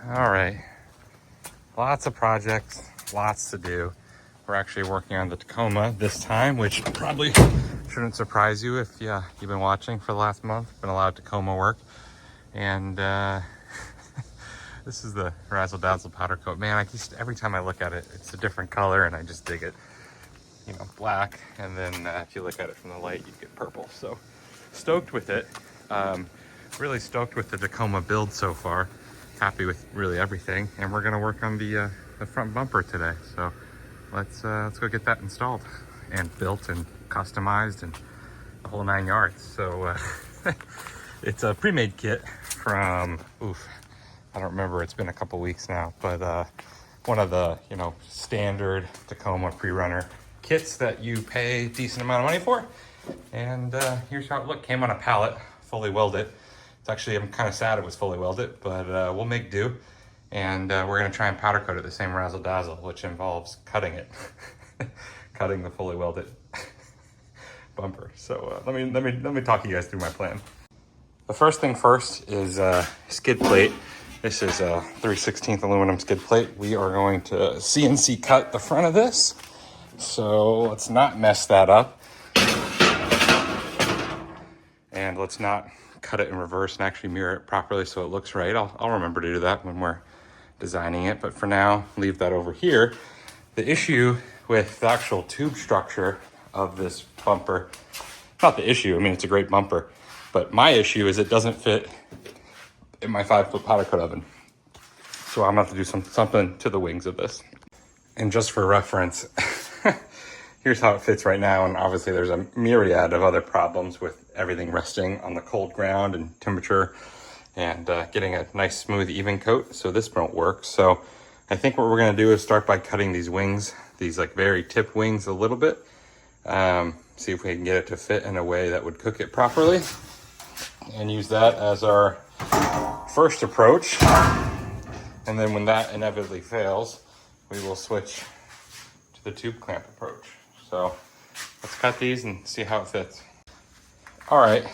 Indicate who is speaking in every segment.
Speaker 1: All right, lots of projects, lots to do. We're actually working on the Tacoma this time, which probably shouldn't surprise you if you've been watching for the last month. Been a lot of Tacoma work, and this is the Razzle Dazzle powder coat. Man, every time I look at it, it's a different color, and I just dig it. You know, black, and then if you look at it from the light, you get purple. So stoked with it. Really stoked with the Tacoma build so far. Happy with really everything, and we're gonna work on the front bumper today. So let's go get that installed and built and customized and the whole 9 yards. So it's a pre-made kit from I don't remember. It's been a couple weeks now, but one of the standard Tacoma pre-runner kits that you pay a decent amount of money for. And here's how it looked. Came on a pallet, fully welded. It's actually, I'm kind of sad it was fully welded, but we'll make do. And we're gonna try and powder coat it the same Razzle Dazzle, which involves cutting it, cutting the fully welded bumper. So let me talk you guys through my plan. The first thing first is skid plate. This is a 3/16 aluminum skid plate. We are going to CNC cut the front of this. So let's not mess that up. And let's not cut it in reverse and actually mirror it properly so it looks right. I'll remember to do that when we're designing it, but for now, leave that over here. The issue with the actual tube structure of this bumper, not the issue, I mean, it's a great bumper, but my issue is it doesn't fit in my 5-foot powder coat oven. So I'm gonna have to do something to the wings of this. And just for reference, here's how it fits right now, and obviously there's a myriad of other problems with everything resting on the cold ground and temperature and getting a nice smooth even coat, so this won't work. So I think what we're gonna do is start by cutting these wings, these like very tip wings a little bit, see if we can get it to fit in a way that would cook it properly, and use that as our first approach. And then when that inevitably fails, we will switch to the tube clamp approach. So let's cut these and see how it fits. All right,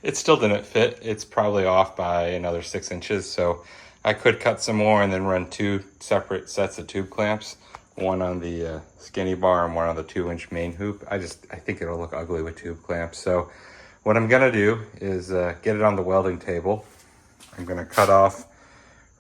Speaker 1: it still didn't fit. It's probably off by another 6 inches. So I could cut some more and then run 2 separate sets of tube clamps, one on the skinny bar and one on the 2-inch main hoop. I think it'll look ugly with tube clamps. So what I'm gonna do is get it on the welding table. I'm gonna cut off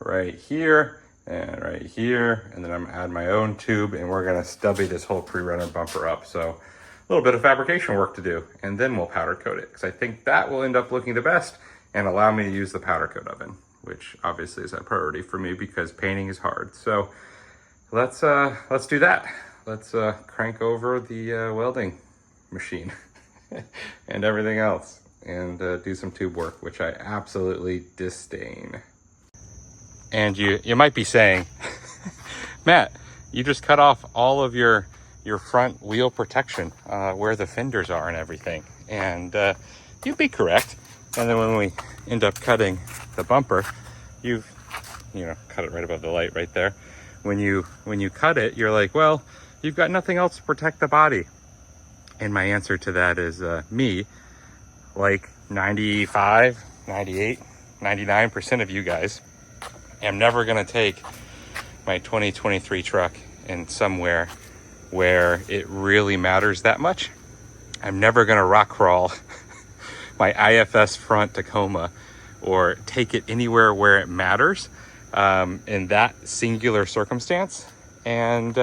Speaker 1: right here and right here, and then I'm gonna add my own tube, and we're gonna stubby this whole pre-runner bumper up. So a little bit of fabrication work to do, and then we'll powder coat it, because I think that will end up looking the best and allow me to use the powder coat oven, which obviously is a priority for me because painting is hard. So let's do that. Let's crank over the welding machine and everything else, and do some tube work, which I absolutely disdain. And you might be saying, Matt, you just cut off all of your front wheel protection, where the fenders are and everything. And you'd be correct. And then when we end up cutting the bumper, you've cut it right above the light right there. When you cut it, you're like, well, you've got nothing else to protect the body. And my answer to that is me, like 95, 98, 99% of you guys, am never gonna take my 2023 truck in somewhere where it really matters that much. I'm never gonna rock crawl my IFS front Tacoma or take it anywhere where it matters in that singular circumstance. And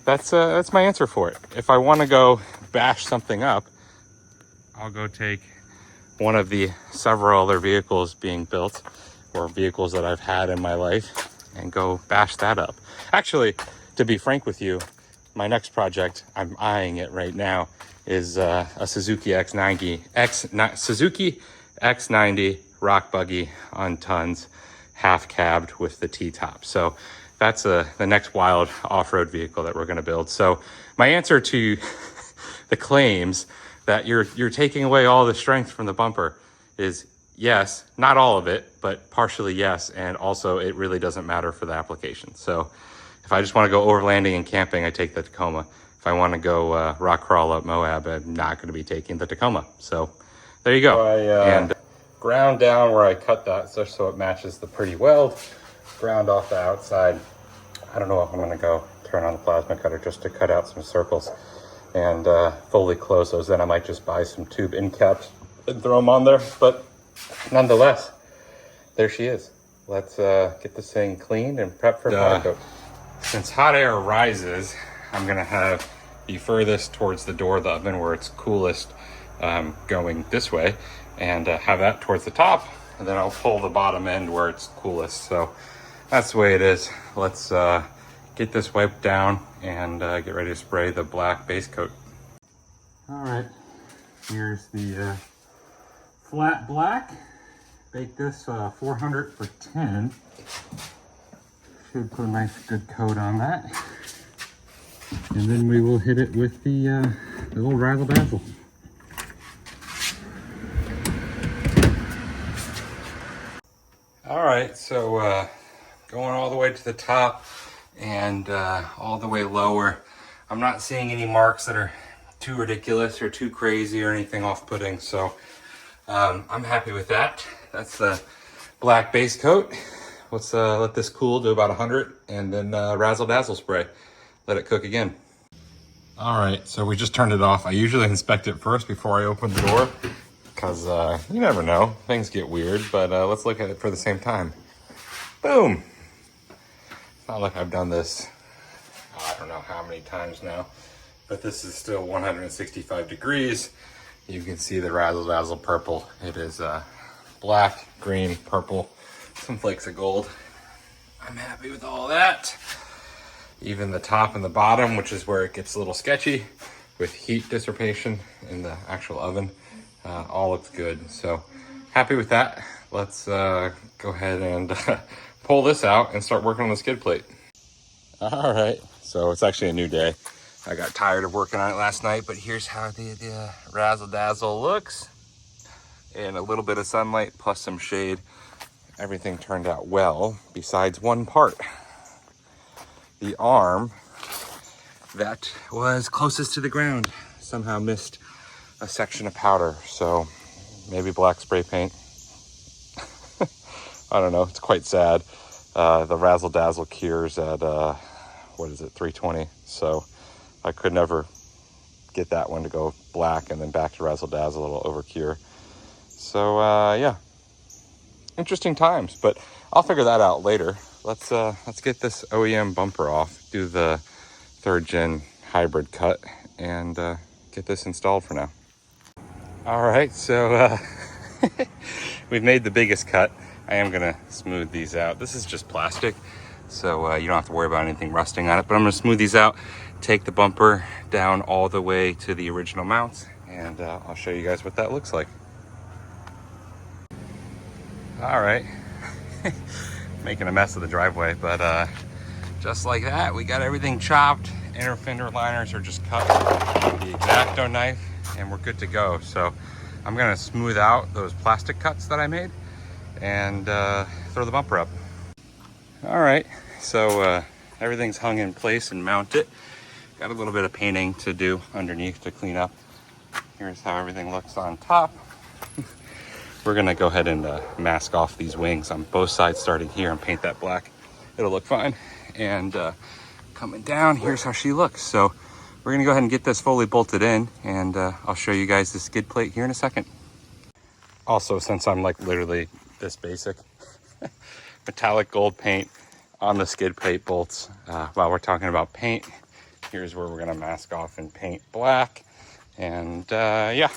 Speaker 1: that's my answer for it. If I wanna go bash something up, I'll go take one of the several other vehicles being built or vehicles that I've had in my life and go bash that up. Actually, to be frank with you, my next project, I'm eyeing it right now, is a Suzuki X90 rock buggy on tons, half cabbed with the T-top. So that's the next wild off-road vehicle that we're gonna build. So my answer to the claims that you're taking away all the strength from the bumper is yes, not all of it, but partially yes, and also it really doesn't matter for the application. So if I just want to go overlanding and camping, I take the Tacoma. If I want to go rock crawl up Moab, I'm not going to be taking the Tacoma. So there you go. ground down where I cut that just so it matches the pretty weld. Ground off the outside. I don't know if I'm gonna go turn on the plasma cutter just to cut out some circles and fully close those. Then I might just buy some tube end caps and throw them on there. But nonetheless, there she is. Let's get this thing cleaned and prep for powder coat. Since hot air rises, I'm gonna have the furthest towards the door of the oven where it's coolest going this way, and have that towards the top, and then I'll pull the bottom end where it's coolest. So that's the way it is. Let's get this wiped down and get ready to spray the black base coat. All right, here's the flat black. Bake this 400 for 10. Should put a nice good coat on that. And then we will hit it with the little razzle dazzle. All right, so going all the way to the top and all the way lower. I'm not seeing any marks that are too ridiculous or too crazy or anything off-putting, so I'm happy with that. That's the black base coat. Let's let this cool to about 100 and then razzle dazzle spray. Let it cook again. All right, so we just turned it off. I usually inspect it first before I open the door because you never know, things get weird, but let's look at it for the same time. Boom. It's not like I've done this, I don't know how many times now, but this is still 165 degrees. You can see the razzle dazzle purple. It is black, green, purple, some flakes of gold. I'm happy with all that. Even the top and the bottom, which is where it gets a little sketchy with heat dissipation in the actual oven, all looks good. So happy with that. Let's go ahead and pull this out and start working on the skid plate. All right, so it's actually a new day. I got tired of working on it last night, but here's how the razzle dazzle looks. And a little bit of sunlight plus some shade. Everything turned out well, besides one part. The arm that was closest to the ground somehow missed a section of powder. So maybe black spray paint. I don't know, it's quite sad. The razzle dazzle cures at, what is it, 320. So I could never get that one to go black and then back to razzle dazzle, it'll over cure. So yeah, interesting times, but I'll figure that out later. Let's get this OEM bumper off, do the 3rd gen hybrid cut, and get this installed for now. All right, so we've made the biggest cut. I am gonna smooth these out. This is just plastic, so you don't have to worry about anything rusting on it, but I'm gonna smooth these out, take the bumper down all the way to the original mounts, and I'll show you guys what that looks like. All right. Making a mess of the driveway, but just like that, we got everything chopped. Inner fender liners are just cut with the X-Acto knife, and we're good to go. So I'm gonna smooth out those plastic cuts that I made and throw the bumper up. All right, so everything's hung in place and mounted. Got a little bit of painting to do underneath to clean up. Here's how everything looks on top. We're gonna go ahead and mask off these wings on both sides, starting here, and paint that black. It'll look fine. And coming down, here's how she looks. So we're gonna go ahead and get this fully bolted in, and I'll show you guys the skid plate here in a second. Also, since I'm like literally this basic, metallic gold paint on the skid plate bolts. While we're talking about paint, here's where we're gonna mask off and paint black. And yeah.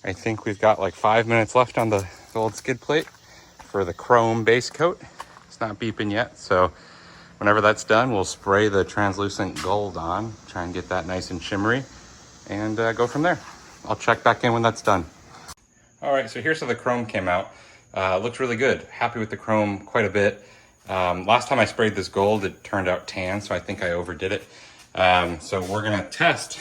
Speaker 1: I think we've got like 5 minutes left on the old skid plate for the chrome base coat. It's not beeping yet, so whenever that's done, we'll spray the translucent gold on, try and get that nice and shimmery, and go from there. I'll check back in when that's done. All right, so here's how the chrome came out. Looks really good. Happy with the chrome quite a bit. Last time I sprayed this gold, it turned out tan, so I think I overdid it. So we're gonna test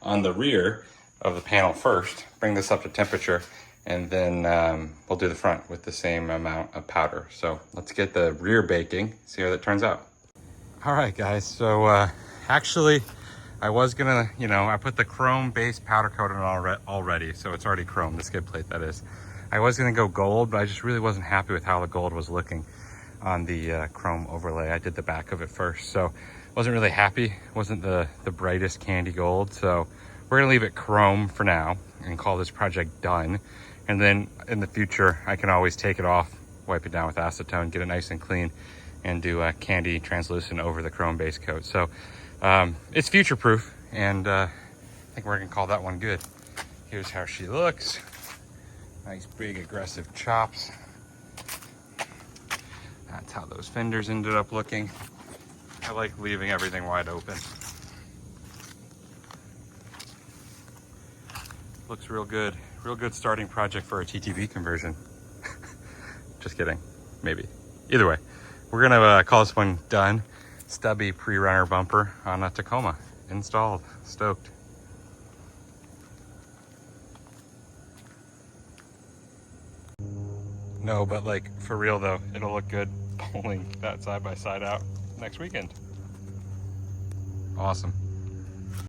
Speaker 1: on the rear of the panel first, bring this up to temperature, and then we'll do the front with the same amount of powder. So let's get the rear baking, see how that turns out. All right, guys, so actually I was gonna, I put the chrome base powder coat on already, so it's already chrome, the skid plate that is. I was gonna go gold, but I just really wasn't happy with how the gold was looking on the chrome overlay. I did the back of it first, so wasn't really happy. Wasn't the brightest candy gold, so we're gonna leave it chrome for now and call this project done. And then in the future, I can always take it off, wipe it down with acetone, get it nice and clean, and do a candy translucent over the chrome base coat. So it's future proof, and I think we're gonna call that one good. Here's how she looks. Nice big aggressive chops. That's how those fenders ended up looking. I like leaving everything wide open. Looks real good. Real good starting project for a TTV conversion. Just kidding, maybe. Either way, we're gonna call this one done. Stubby pre-runner bumper on a Tacoma. Installed, stoked. No, but like for real though, it'll look good pulling that side by side out next weekend. Awesome.